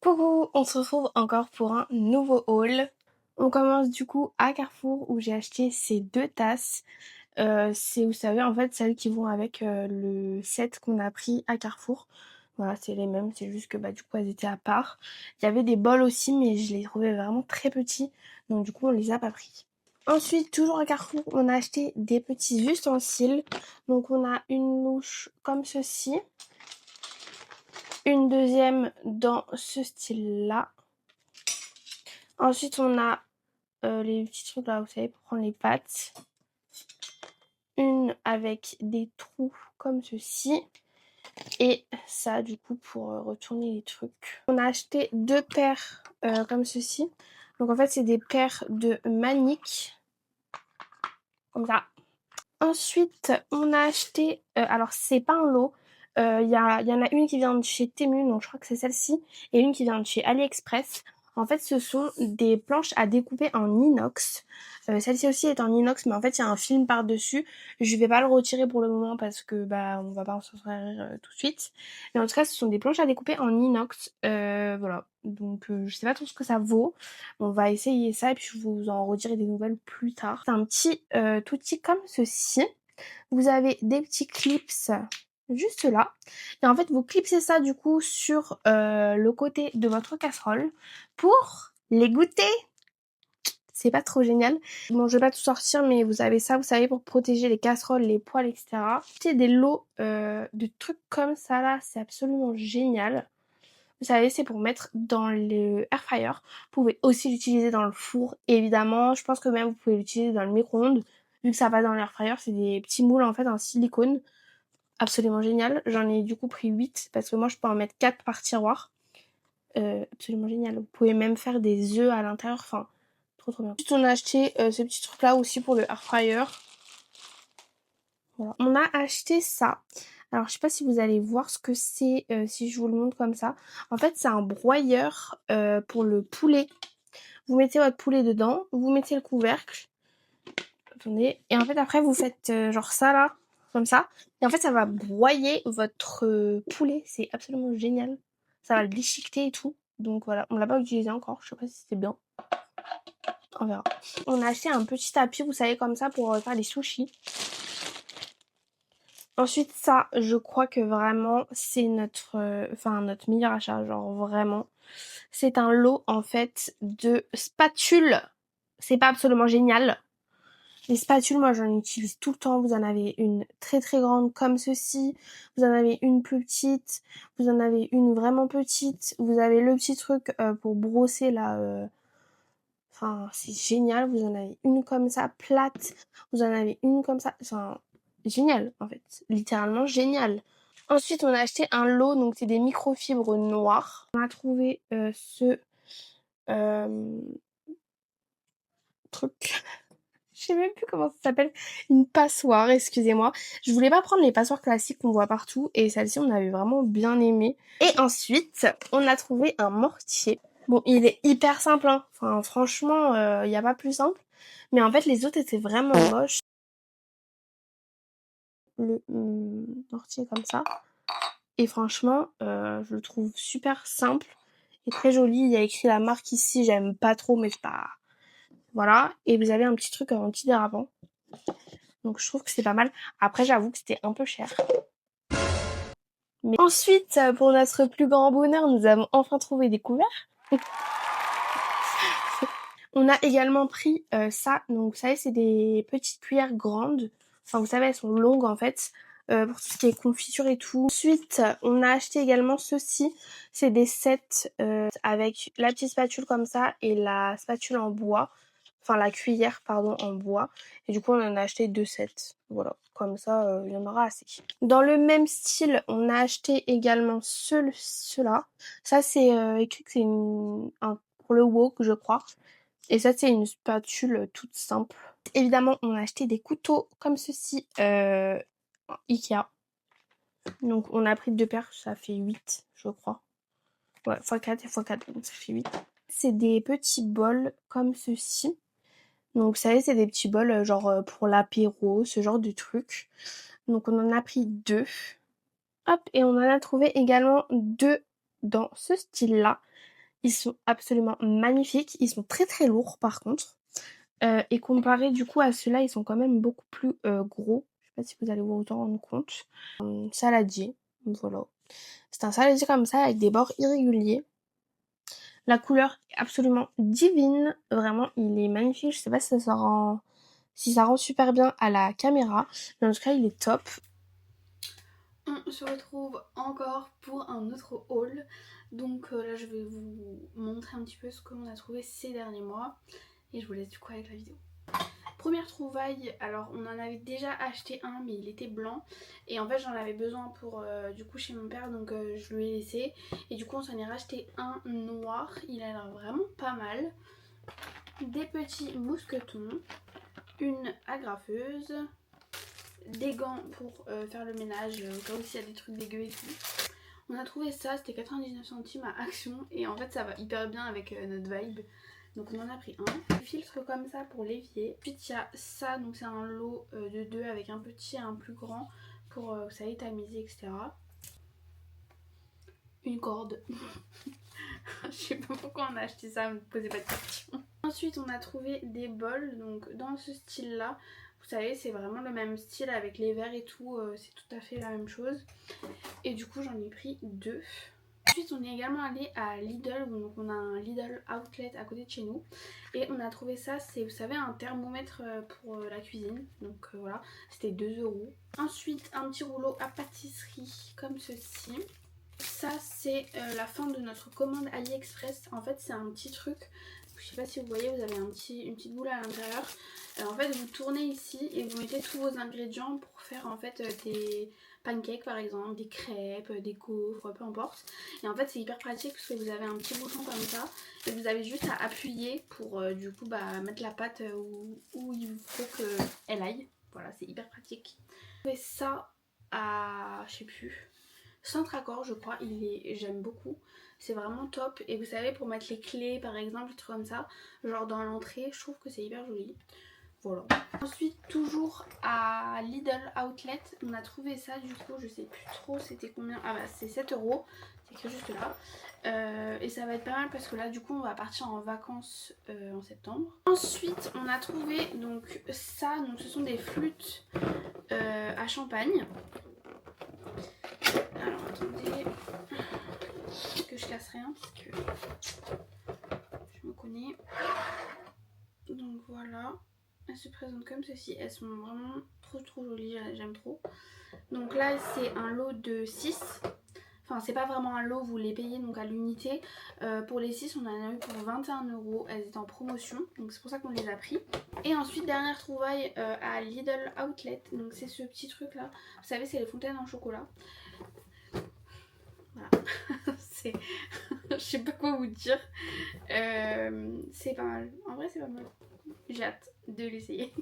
Coucou, on se retrouve encore pour un nouveau haul. On commence du coup à Carrefour où j'ai acheté ces deux tasses. C'est, vous savez, en fait, celles qui vont avec le set qu'on a pris à Carrefour. Voilà, c'est les mêmes, c'est juste que du coup elles étaient à part. Il y avait des bols aussi, mais je les trouvais vraiment très petits, donc du coup on les a pas pris. Ensuite, toujours à Carrefour, on a acheté des petits ustensiles. Donc on a une louche comme ceci, une deuxième dans ce style-là. Ensuite, on a les petits trucs là, vous savez, pour prendre les pâtes. Une avec des trous comme ceci. Et ça, du coup, pour retourner les trucs. On a acheté deux paires comme ceci. Donc, en fait, c'est des paires de maniques. Comme ça. Ensuite, on a acheté... alors, c'est pas un lot. Y en a une qui vient de chez Temu, donc je crois que c'est celle-ci. Et une qui vient de chez AliExpress. En fait, ce sont des planches à découper en inox. Celle-ci aussi est en inox, mais en fait, il y a un film par-dessus. Je vais pas le retirer pour le moment parce que on va pas s'en servir tout de suite. Mais en tout cas, ce sont des planches à découper en inox. Voilà. Donc, je sais pas trop ce que ça vaut. On va essayer ça et puis je vous en redirai des nouvelles plus tard. C'est un petit outil comme ceci. Vous avez des petits clips juste là. Et en fait, vous clipsez ça du coup sur le côté de votre casserole pour les goûter. C'est pas trop génial. Bon, je vais pas tout sortir, mais vous avez ça, vous savez, pour protéger les casseroles, les poêles, etc. C'est des lots de trucs comme ça là, c'est absolument génial. Vous savez, c'est pour mettre dans le air fryer. Vous pouvez aussi l'utiliser dans le four, évidemment. Je pense que même vous pouvez l'utiliser dans le micro-ondes. Vu que ça va dans l'air fryer, c'est des petits moules en fait en silicone. Absolument génial. J'en ai du coup pris 8 parce que moi je peux en mettre 4 par tiroir. Absolument génial. Vous pouvez même faire des œufs à l'intérieur. Enfin, trop trop bien. Ensuite, on a acheté ce petit truc là aussi pour le air fryer. Voilà. On a acheté ça. Alors, je sais pas si vous allez voir ce que c'est si je vous le montre comme ça. En fait, c'est un broyeur pour le poulet. Vous mettez votre poulet dedans, vous mettez le couvercle. Attendez. Et en fait, après, vous faites genre ça là, comme ça. Et en fait, ça va broyer votre poulet. C'est absolument génial. Ça va le déchiqueter et tout. Donc voilà, on l'a pas utilisé encore. Je sais pas si c'est bien. On verra. On a acheté un petit tapis, vous savez, comme ça, pour faire les sushis. Ensuite, ça, je crois que vraiment, c'est notre meilleur achat, genre vraiment. C'est un lot, en fait, de spatules. C'est pas absolument génial. Les spatules, moi, j'en utilise tout le temps. Vous en avez une très très grande comme ceci. Vous en avez une plus petite. Vous en avez une vraiment petite. Vous avez le petit truc pour brosser, là. Enfin, c'est génial. Vous en avez une comme ça, plate. Vous en avez une comme ça. Enfin, génial, en fait. Littéralement génial. Ensuite, on a acheté un lot, donc c'est des microfibres noires. On a trouvé ce euh, truc. Je sais même plus comment ça s'appelle. Une passoire, excusez-moi. Je voulais pas prendre les passoires classiques qu'on voit partout. Et celle-ci, on avait vraiment bien aimé. Et ensuite, on a trouvé un mortier. Bon, il est hyper simple, hein. Enfin, franchement, il n'y a pas plus simple. Mais en fait, les autres étaient vraiment moches. Le mortier comme ça. Et franchement, je le trouve super simple et très joli. Il y a écrit la marque ici, j'aime pas trop, mais c'est pas... Voilà. Et vous avez un petit truc anti-dérapant. Donc je trouve que c'est pas mal. Après, j'avoue que c'était un peu cher. Mais ensuite, pour notre plus grand bonheur, nous avons enfin trouvé des couverts. On a également pris ça. Donc vous savez, c'est des petites cuillères grandes. Enfin, vous savez, elles sont longues en fait. Pour tout ce qui est confiture et tout. Ensuite, on a acheté également ceci. C'est des sets avec la petite spatule comme ça et la spatule en bois. Enfin, la cuillère, pardon, en bois. Et du coup, on en a acheté 2 sets. Voilà, comme ça, il y en aura assez. Dans le même style, on a acheté également ceux-là. Ça, c'est écrit que c'est pour le wok, je crois. Et ça, c'est une spatule toute simple. Évidemment, on a acheté des couteaux comme ceci Ikea. Donc, on a pris 2 paires, ça fait 8, je crois. Ouais, x4 et x4, donc ça fait 8. C'est des petits bols comme ceci. Donc, vous savez, c'est des petits bols genre pour l'apéro, ce genre de truc. Donc, on en a pris 2. Hop, et on en a trouvé également 2 dans ce style-là. Ils sont absolument magnifiques. Ils sont très très lourds par contre. Et comparé du coup à ceux-là, ils sont quand même beaucoup plus gros. Je sais pas si vous allez vous en rendre compte. Saladier, voilà. C'est un saladier comme ça avec des bords irréguliers. La couleur est absolument divine. Vraiment, il est magnifique. Je sais pas si ça rend super bien à la caméra. Mais en tout cas, il est top. On se retrouve encore pour un autre haul. Donc là, je vais vous montrer un petit peu ce que l'on a trouvé ces derniers mois. Et je vous laisse du coup avec la vidéo. Première trouvaille, alors on en avait déjà acheté un mais il était blanc et en fait j'en avais besoin pour du coup chez mon père, donc je lui ai laissé et du coup on s'en est racheté un noir. Il a l'air vraiment pas mal. Des petits mousquetons, une agrafeuse, des gants pour faire le ménage au cas où s'il y a des trucs dégueux et tout. On a trouvé ça, c'était 99 centimes à Action et en fait ça va hyper bien avec notre vibe. Donc on en a pris un. Des filtres comme ça pour l'évier. Ensuite il y a ça, donc c'est un lot de deux avec un petit et un plus grand pour que ça ait tamisé, etc. Une corde. Je sais pas pourquoi on a acheté ça, ne me posez pas de questions. Ensuite on a trouvé des bols, donc dans ce style là. Vous savez, c'est vraiment le même style avec les verres et tout, c'est tout à fait la même chose. Et du coup j'en ai pris deux. Ensuite on est également allé à Lidl, donc on a un Lidl Outlet à côté de chez nous. Et on a trouvé ça, c'est vous savez un thermomètre pour la cuisine. Donc voilà, c'était 2 €. Ensuite un petit rouleau à pâtisserie comme ceci. Ça c'est la fin de notre commande AliExpress. En fait c'est un petit truc, je sais pas si vous voyez, vous avez une petite boule à l'intérieur. En fait vous tournez ici et vous mettez tous vos ingrédients pour faire en fait des pancakes par exemple, des crêpes, des gaufres, peu importe. Et en fait c'est hyper pratique parce que vous avez un petit bouton comme ça et vous avez juste à appuyer pour du coup mettre la pâte où il faut qu'elle aille. Voilà, c'est hyper pratique. Je fais ça à, je sais plus, Centre Accord je crois, j'aime beaucoup, c'est vraiment top. Et vous savez, pour mettre les clés par exemple, des trucs comme ça, genre dans l'entrée, je trouve que c'est hyper joli. Voilà. Ensuite toujours à Lidl Outlet, on a trouvé ça du coup, je sais plus trop c'était combien, ah bah c'est 7 €, c'est écrit juste là. Et ça va être pas mal parce que là du coup on va partir en vacances en septembre. Ensuite on a trouvé donc ça, donc ce sont des flûtes à champagne. Alors attendez que je casse rien parce que je me connais. Donc voilà, elles se présentent comme ceci, elles sont vraiment trop jolies, j'aime trop. Donc là c'est un lot de 6. Enfin c'est pas vraiment un lot, vous les payez donc à l'unité. Pour les 6 on en a eu pour 21 €, elles étaient en promotion, donc c'est pour ça qu'on les a pris. Et ensuite dernière trouvaille à Lidl Outlet, donc c'est ce petit truc là, vous savez c'est les fontaines en chocolat. Voilà, c'est... je sais pas quoi vous dire. C'est pas mal, en vrai c'est pas mal. J'ai hâte de l'essayer.